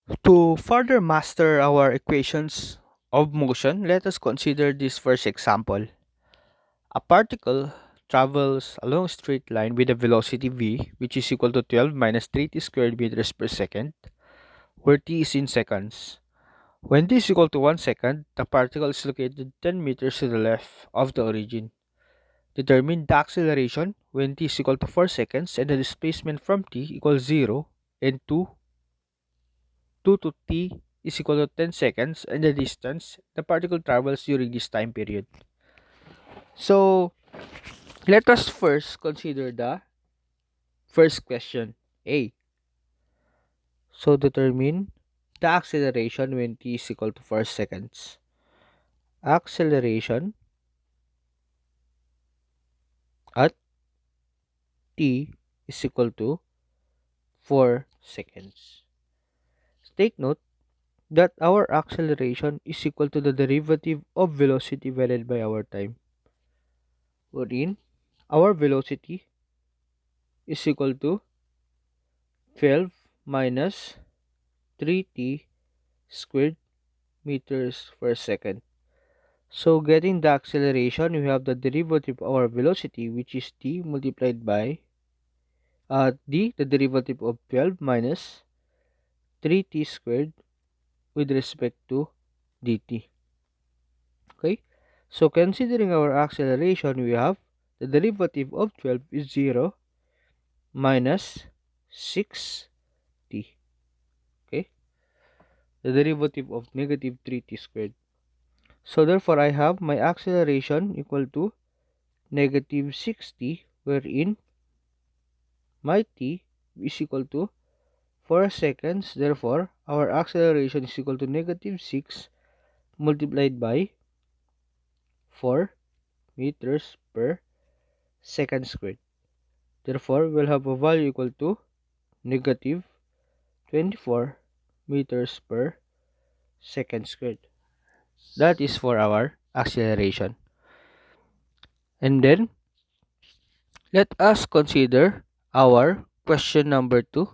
To further master our equations of motion, let us consider this first example. A particle travels along a straight line with a velocity v, which is equal to 12 minus 3t squared meters per second, where t is in seconds. When t is equal to 1 second, the particle is located 10 meters to the left of the origin. Determine the acceleration when t is equal to 4 seconds and the displacement from t equals 0 and 2 to t is equal to 10 seconds and the distance the particle travels during this time period. So, let us first consider the first question, A. So, determine the acceleration when t is equal to 4 seconds. Acceleration at t is equal to 4 seconds. Take note that our acceleration is equal to the derivative of velocity divided by our time, wherein our velocity is equal to 12 minus 3t squared meters per second. So getting the acceleration, we have the derivative of our velocity, which is t multiplied by the derivative of 12 minus 3t squared with respect to dt. Okay, so considering our acceleration, we have the derivative of 12 is 0 minus 6t. Okay, the derivative of negative 3t squared. So therefore, I have my acceleration equal to negative 6t, wherein my t is equal to 4 seconds. Therefore, our acceleration is equal to negative 6 multiplied by 4 meters per second squared. Therefore, we'll have a value equal to negative 24 meters per second squared. That is for our acceleration. And then, let us consider our question number 2.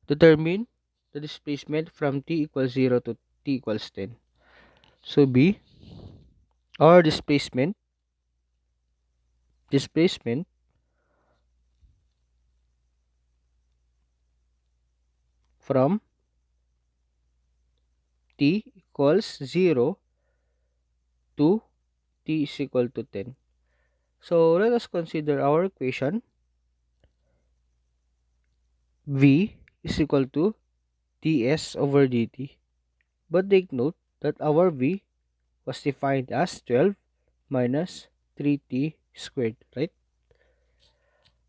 Determine the displacement from t equals 0 to t equals 10. So B, our displacement from t equals 0 to t is equal to 10. So let us consider our equation. V is equal to ds over dt. But take note that our V was defined as 12 minus 3t squared, right?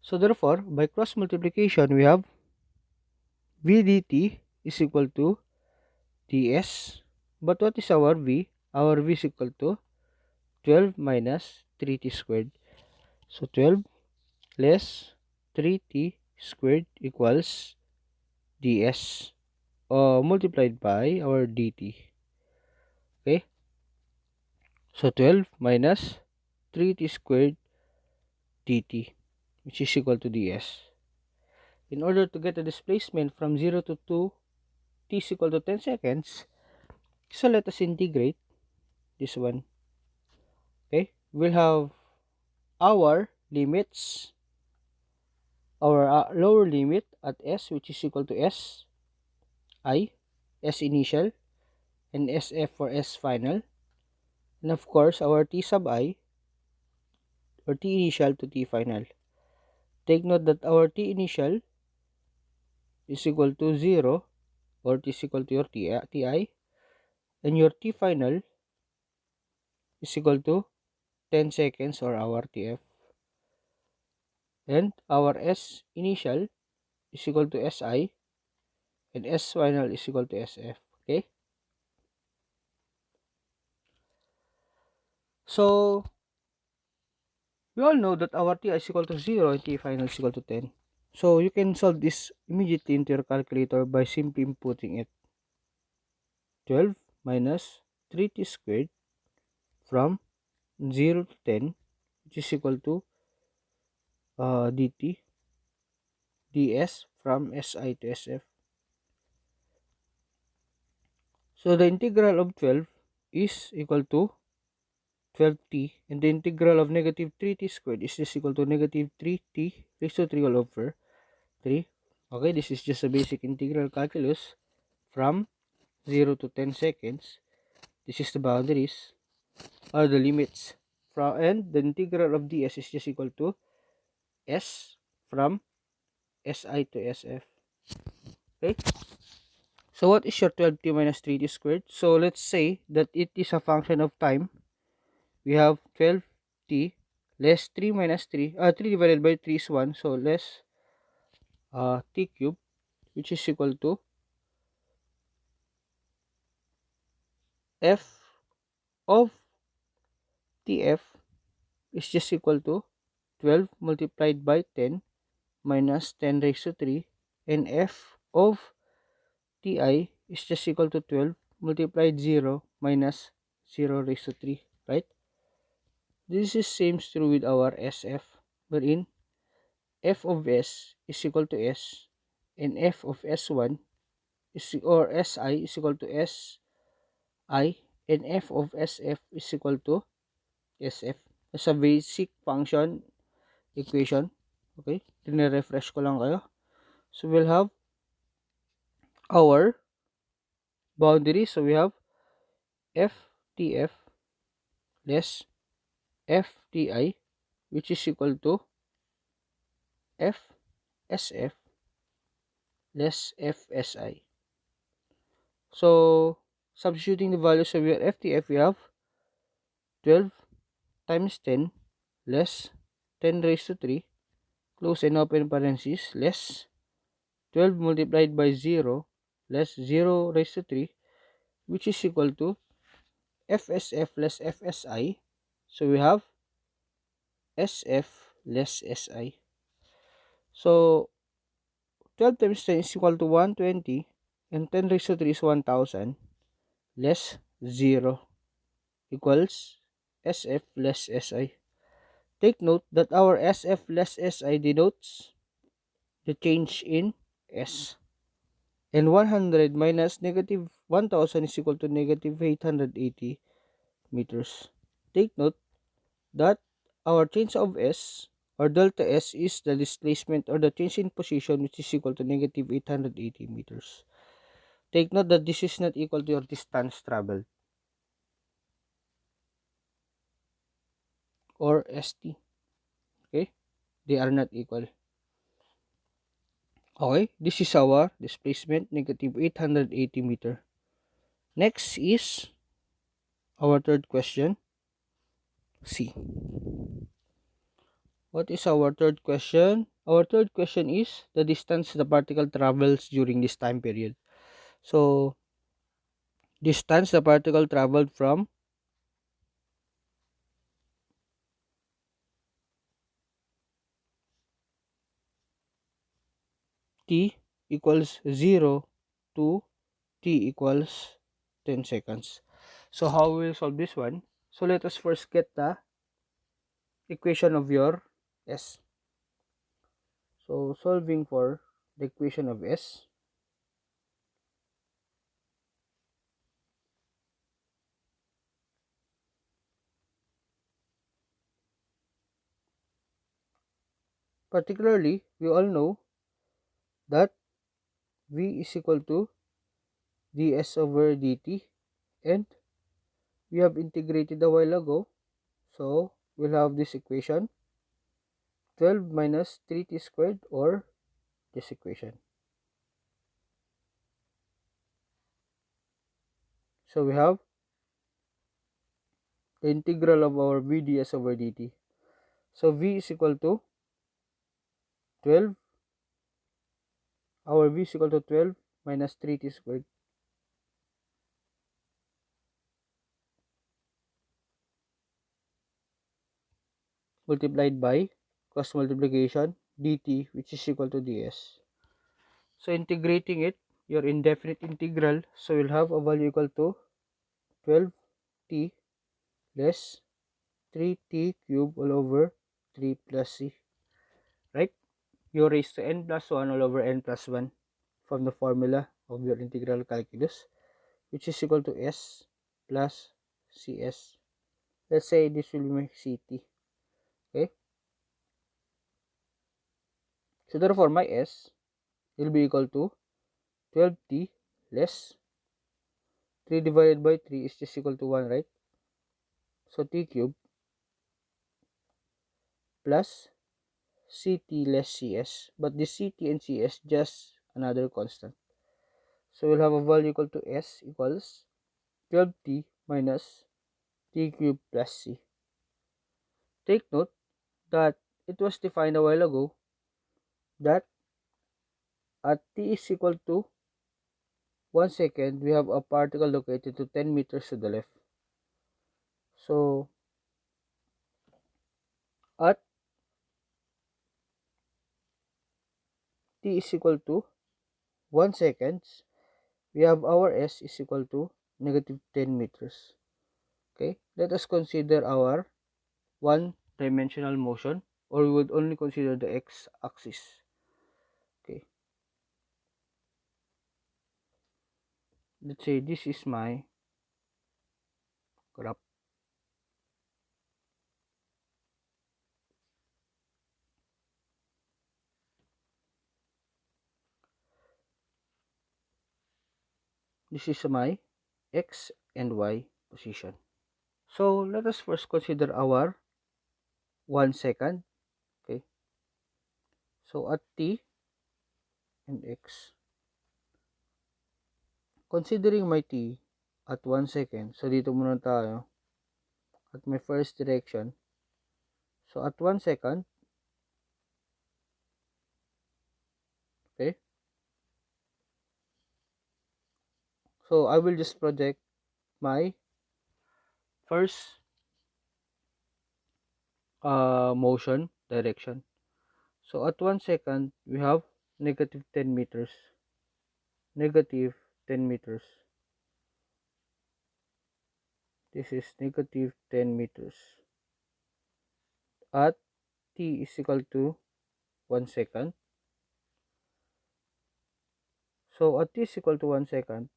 So therefore, by cross multiplication, we have V dt is equal to ds. But what is our V? Our V is equal to 12 minus 3t squared. So 12 less 3t squared equals ds multiplied by our dt. Okay, so 12 minus 3t squared dt, which is equal to ds. In order to get the displacement from 0 to 2, t is equal to 10 seconds. So let us integrate this one. Okay, we'll have our limits, our lower limit at s, which is equal to s I, s initial, and sf for s final, and of course our t sub I, or t initial to t final. Take note that our t initial is equal to 0, or t is equal to your ti, and your t final is equal to 10 seconds or our tf, and our s initial is equal to si, and s final is equal to sf. Okay, so we all know that our t is equal to 0 and t final is equal to 10. So you can solve this immediately into your calculator by simply inputting it. 12 minus 3t squared from 0 to 10, which is equal to dt ds from si to sf. So the integral of 12 is equal to 12t, and the integral of negative 3t squared is just equal to negative 3t raised to 3 all over 3. Okay, this is just a basic integral calculus from 0 to 10 seconds. This is the boundaries or the limits from, and the integral of ds is just equal to s from si to sf. Okay, so what is your 12t minus 3t squared? So let's say that it is a function of time. We have 12t less 3 minus 3, 3 divided by 3 is 1, so less t cube, which is equal to f of tf is just equal to 12 multiplied by 10 minus 10 raised to 3, and f of ti is just equal to 12 multiplied 0 minus 0 raised to 3, right? This is same true with our sf, wherein f of s is equal to s, and f of s1 is, or si is equal to si, and f of sf is equal to sf. As a basic function equation. Okay, refresh ko lang kayo. So we'll have our boundary. So we have ftf less fti, which is equal to fsf less fsi. So substituting the values of your ftf, we have 12 times 10 less 10 raised to 3, close and open parentheses, less 12 multiplied by 0 less 0 raised to 3, which is equal to FSF less FSI. So we have SF less SI. So 12 times 10 is equal to 120, and 10 raised to 3 is 1000 less 0 equals SF less SI. Take note that our SF less SI denotes the change in S. And 100 minus negative 1000 is equal to negative 880 meters. Take note that our change of S or delta S is the displacement or the change in position, which is equal to negative 880 meters. Take note that this is not equal to your distance traveled or ST. Okay, they are not equal. Okay, this is our displacement, negative 880 meter. Next is our third question, C. What is our third question? Our third question is the distance the particle travels during this time period. So distance the particle traveled from t equals 0 to t equals 10 seconds. So how we will solve this one? So let us first get the equation of your S. So solving for the equation of S. Particularly, we all know that V is equal to ds over dt, and we have integrated a while ago. So we'll have this equation 12 minus 3t squared, or this equation. So we have the integral of our v ds over dt. So v is equal to 12, our v is equal to 12 minus 3t squared multiplied by cross multiplication dt, which is equal to ds. So integrating it, your indefinite integral, so we'll have a value equal to 12t less 3t cube all over 3 plus c, right? You raise to n plus 1 all over n plus 1 from the formula of your integral calculus, which is equal to S plus CS. Let's say this will be my CT. Okay. So therefore my S will be equal to 12T less 3 divided by 3 is just equal to 1, right? So T cube plus CT less CS. But this CT and CS just another constant. So we'll have a value equal to S equals 12T minus T cube plus C. Take note that it was defined a while ago that at T is equal to 1 second, we have a particle located to 10 meters to the left. So at T is equal to 1 seconds, we have our S is equal to negative 10 meters. Okay, let us consider our one-dimensional motion, or we would only consider the x-axis. Okay, let's say this is my graph. This is my x and y position. So let us first consider our 1 second. Okay, so at t and x, considering my t at 1 second, so dito muna tayo at my first direction. So at 1 second, okay, so I will just project my first motion direction. So at 1 second, we have negative 10 meters. Negative 10 meters. This is negative 10 meters. At t is equal to 1 second. So at t is equal to 1 second,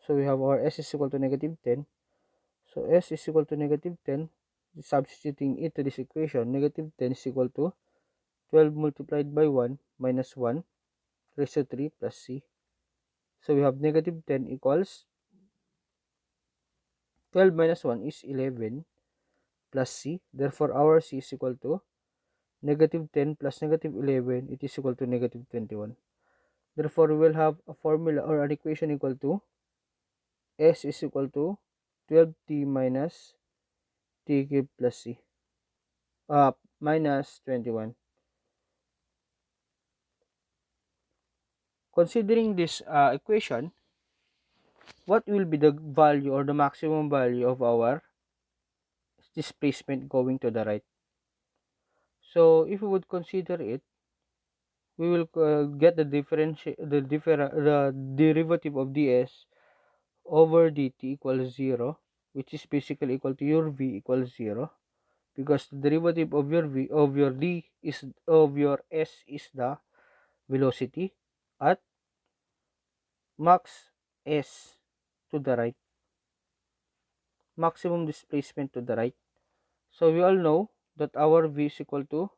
so we have our s is equal to negative 10. So s is equal to negative 10. Substituting it to this equation, negative 10 is equal to 12 multiplied by 1 minus 1 raised to 3 plus c. So we have negative 10 equals 12 minus 1 is 11 plus c. Therefore, our c is equal to negative 10 plus negative 11. It is equal to negative 21. Therefore, we will have a formula or an equation equal to s is equal to 12t minus t cubed plus c minus 21. Considering this equation, what will be the value or the maximum value of our displacement going to the right? So if we would consider it, we will get the derivative of ds over dt equals 0, which is basically equal to your v equals 0, because the derivative of your v of your d is of your s is the velocity at max s to the right, maximum displacement to the right. So we all know that our v is equal to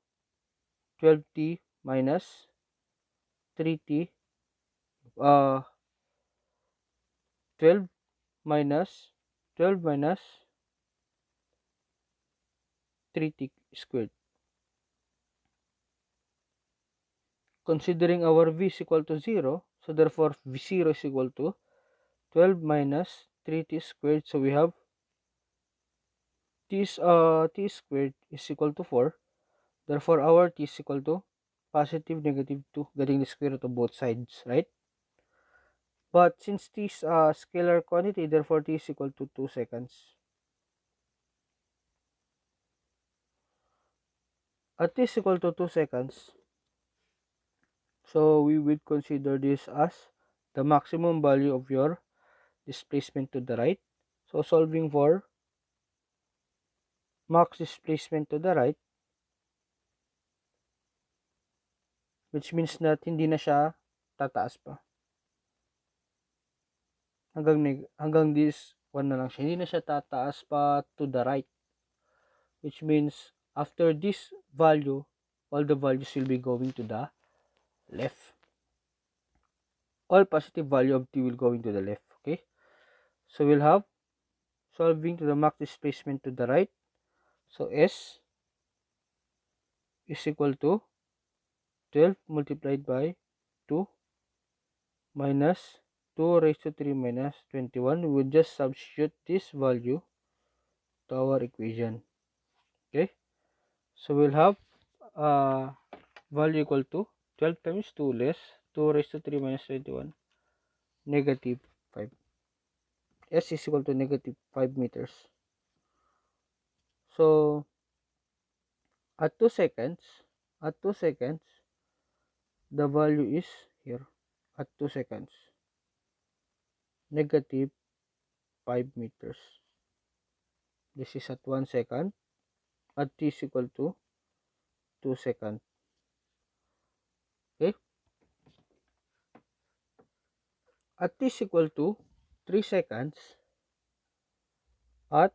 12t minus 3t, 12 minus 12 minus 3t squared. Considering our v is equal to 0, so therefore v0 is equal to 12 minus 3t squared. So we have t squared is equal to 4. Therefore our t is equal to positive negative 2, getting the square root of both sides, right? But since t is a scalar quantity, therefore t is equal to 2 seconds. At t is equal to 2 seconds, so we will consider this as the maximum value of your displacement to the right. So solving for max displacement to the right, which means that hindi na siya tataas pa. hanggang this one na lang siya. Hindi na siya tataas pa to the right. Which means, after this value, all the values will be going to the left. All positive value of t will going to the left. Okay? So, we'll have solving to the max displacement to the right. So, S is equal to 12 multiplied by 2 minus 2 raised to 3 minus 21. We will just substitute this value to our equation. Okay? So, we'll have value equal to 12 times 2 less 2 raised to 3 minus 21 negative 5. S is equal to negative 5 meters. So, at 2 seconds, the value is here. At 2 seconds, negative 5 meters. This is at 1 second. At t is equal to 2 seconds. Okay? At t is equal to 3 seconds. At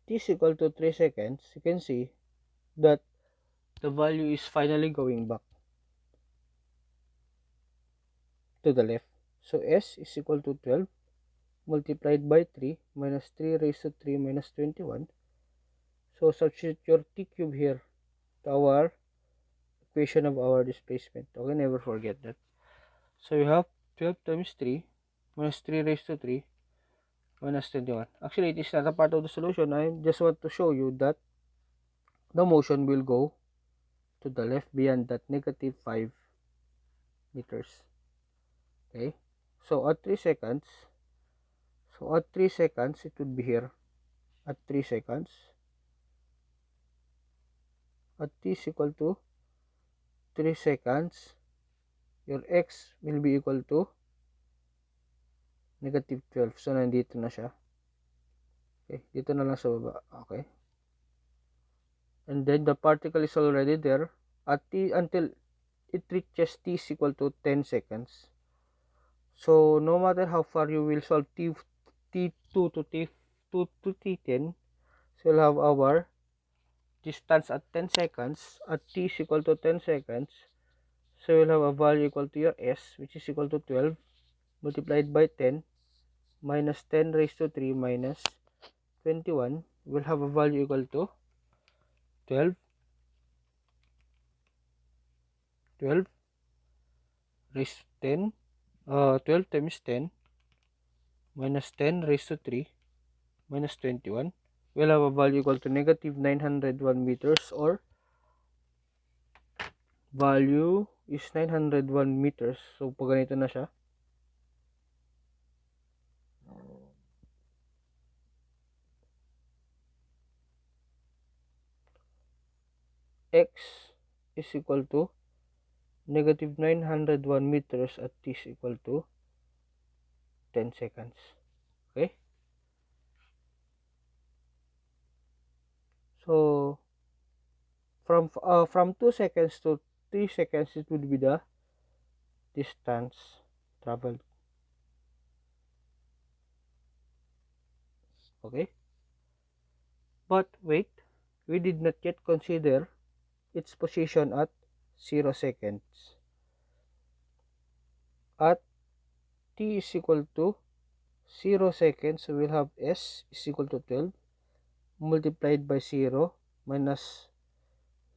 t is equal to 3 seconds, you can see that the value is finally going back to the left. So, S is equal to 12 multiplied by 3 minus 3 raised to 3 minus 21. So, substitute your t cube here to our equation of our displacement. Okay, never forget that. So, you have 12 times 3 minus 3 raised to 3 minus 21. Actually, it is not a part of the solution. I just want to show you that the motion will go to the left beyond that negative 5 meters. Okay. So, at 3 seconds, it would be here. At 3 seconds, at t is equal to 3 seconds, your x will be equal to negative 12. So, nandito na siya. Okay, dito na lang sa baba. Okay. And then, the particle is already there at t until it reaches t is equal to 10 seconds. So, no matter how far you will solve t2 to t2 to t10, so we'll have our distance at 10 seconds at t is equal to 10 seconds. So, we'll have a value equal to your s, which is equal to 12 multiplied by 10 minus 10 raised to 3 minus 21. We'll have a value equal to 12 raised to 10 12 times 10 minus 10 raised to 3 minus 21. We'll have a value equal to negative 901 meters, or value is 901 meters. So, pag ganito na siya, x is equal to negative 901 meters at t is equal to 10 seconds. Okay? So, from 2 seconds to 3 seconds, it would be the distance traveled. Okay? But wait, we did not yet consider its position at 0 seconds. At t is equal to 0 seconds, so we'll have s is equal to 12 multiplied by 0 minus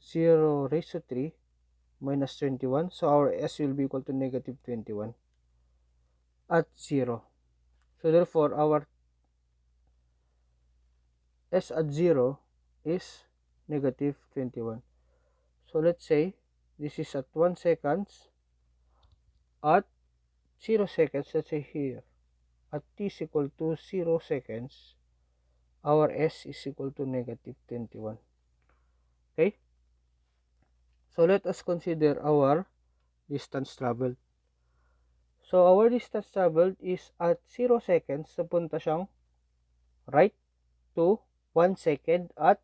0 raised to 3 minus 21. So, our s will be equal to negative 21 at 0. So, therefore, our s at 0 is negative 21. So, let's say this is at 1 seconds. At 0 seconds, let's say here, at t is equal to 0 seconds, our s is equal to negative 21. Okay? So, let us consider our distance traveled. So, our distance traveled is at 0 seconds, napunta siyang right to 1 second at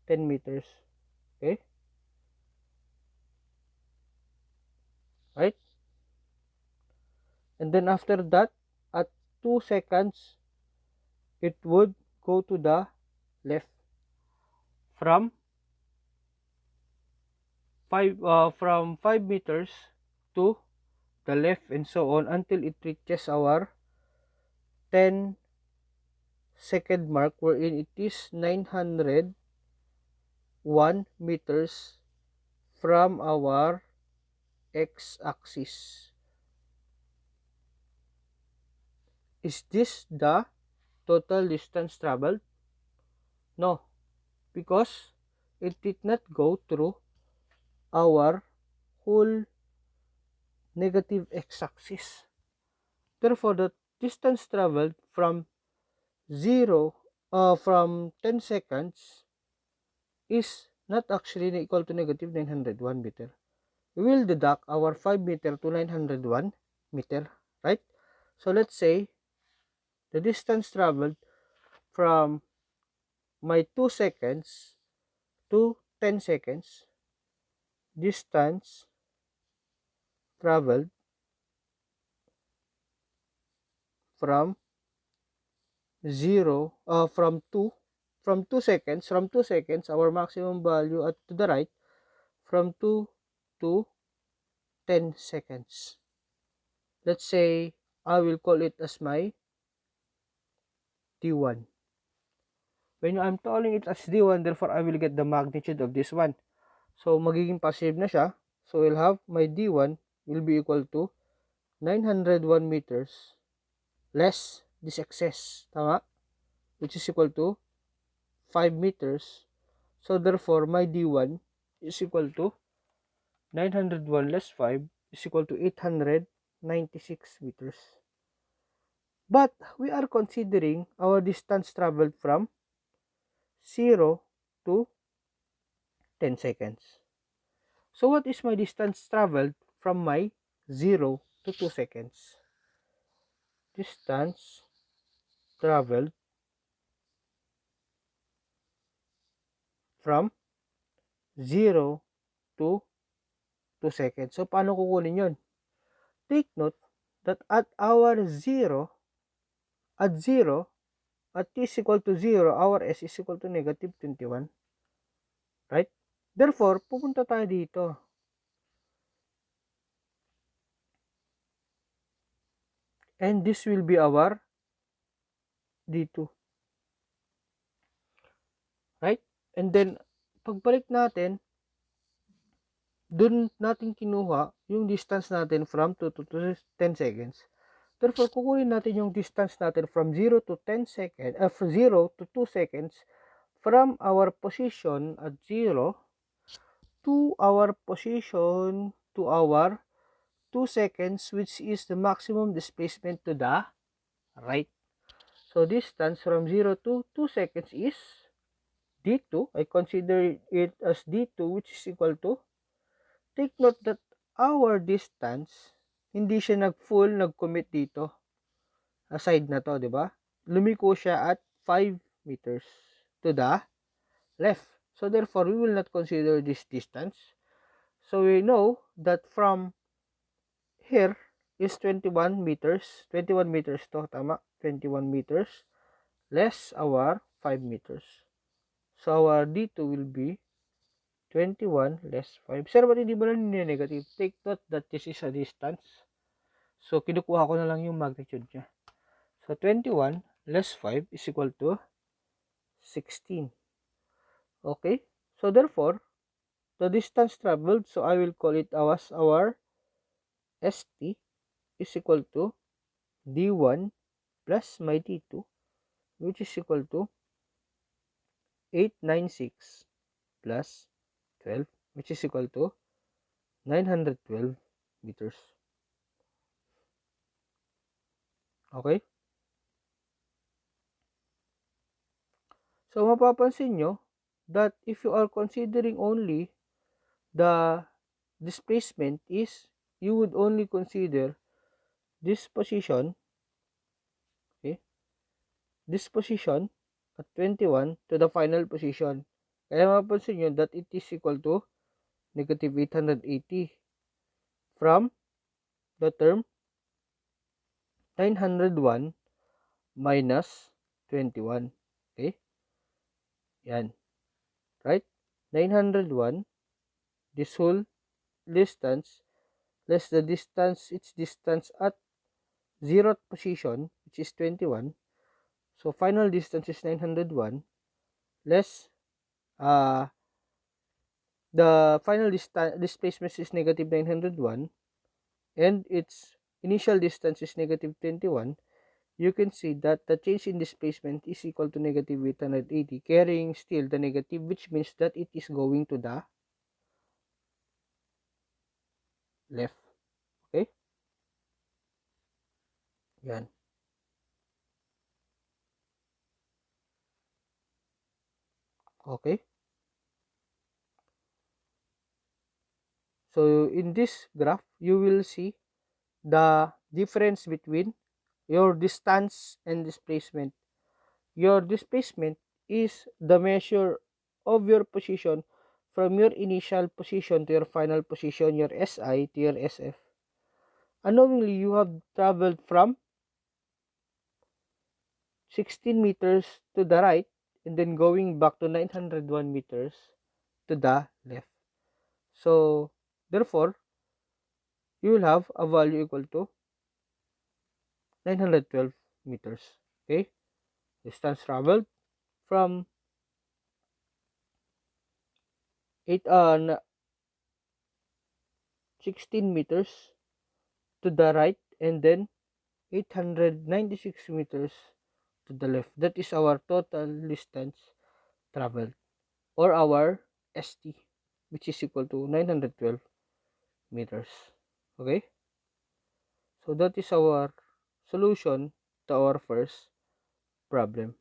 10 meters. Okay? Right? And then after that, at 2 seconds, it would go to the left from 5 meters to the left, and so on until it reaches our 10-second mark, wherein it is 901 meters from our x-axis. Is this the total distance traveled? No, because it did not go through our whole negative x-axis. Therefore, the distance traveled from 10 seconds is not actually equal to negative 901 meter. We will deduct our 5 meter to 901 meter, right? So let's say the distance traveled from my 2 seconds to 10 seconds, distance traveled from 2 seconds, our maximum value at to the right, from 2 to 10 seconds. Let's say I will call it as my D1. When I'm calling it as D1, therefore I will get the magnitude of this one. So magiging passive na siya. So we'll have my D1 will be equal to 901 meters less this excess, tama? Which is equal to 5 meters. So therefore my D1 is equal to 901 less 5 is equal to 896 meters. But we are considering our distance traveled from 0 to 10 seconds. So what is my distance traveled from my 0 to 2 seconds? Distance traveled from 0 to 2 seconds. So paano kukunin yun? Take note that at 0, at t is equal to 0, our s is equal to negative 21. Right? Therefore, pupunta tayo dito. And this will be our D2. Right? And then, pagbalik natin, dun natin kinuha yung distance natin from 2 to 10 seconds. Therefore, kukunin natin yung distance natin from 0 to 10 seconds, from 0 to 2 seconds from our position at 0 to our position to our 2 seconds, which is the maximum displacement to the right. So, distance from 0 to 2 seconds is D2. I consider it as D2, which is equal to, take note that our distance, hindi siya nag-commit dito. Aside na to, di ba? Lumiko siya at 5 meters to the left. So, therefore, we will not consider this distance. So, we know that from here is 21 meters. 21 meters to, tama? 21 meters less our 5 meters. So, our D2 will be 21 less 5. Sir, ba't hindi mo lang negative? Take note that this is a distance. So, kinukuha ko na lang yung magnitude niya. So, 21 less 5 is equal to 16. Okay? So, therefore, the distance traveled, so I will call it as our ST is equal to D1 plus my D2, which is equal to 896 plus 12, which is equal to 912 meters. Okay? So, mapapansin nyo that if you are considering only the displacement is, you would only consider this position, okay, this position at 21 to the final position. Kaya mapapansin nyo that it is equal to negative 880 from the term 901 minus 21. Okay? Yan. Right? 901, this whole distance, less the distance, its distance at 0th position, which is 21. So, final distance is 901, less, the final displacement is negative 901, and its initial distance is negative 21. You can see that the change in displacement is equal to negative 880, carrying still the negative, which means that it is going to the left. Okay? Yan. Okay? So, in this graph, you will see the difference between your distance and displacement. Your displacement is the measure of your position from your initial position to your final position, your SI to your SF. Unknowingly, you have traveled from 16 meters to the right and then going back to 901 meters to the left. So, therefore, you will have a value equal to 912 meters. Okay? Distance traveled from 8 16 meters to the right and then 896 meters to the left. That is our total distance traveled, or our ST, which is equal to 912 meters. Okay? So that is our solution to our first problem.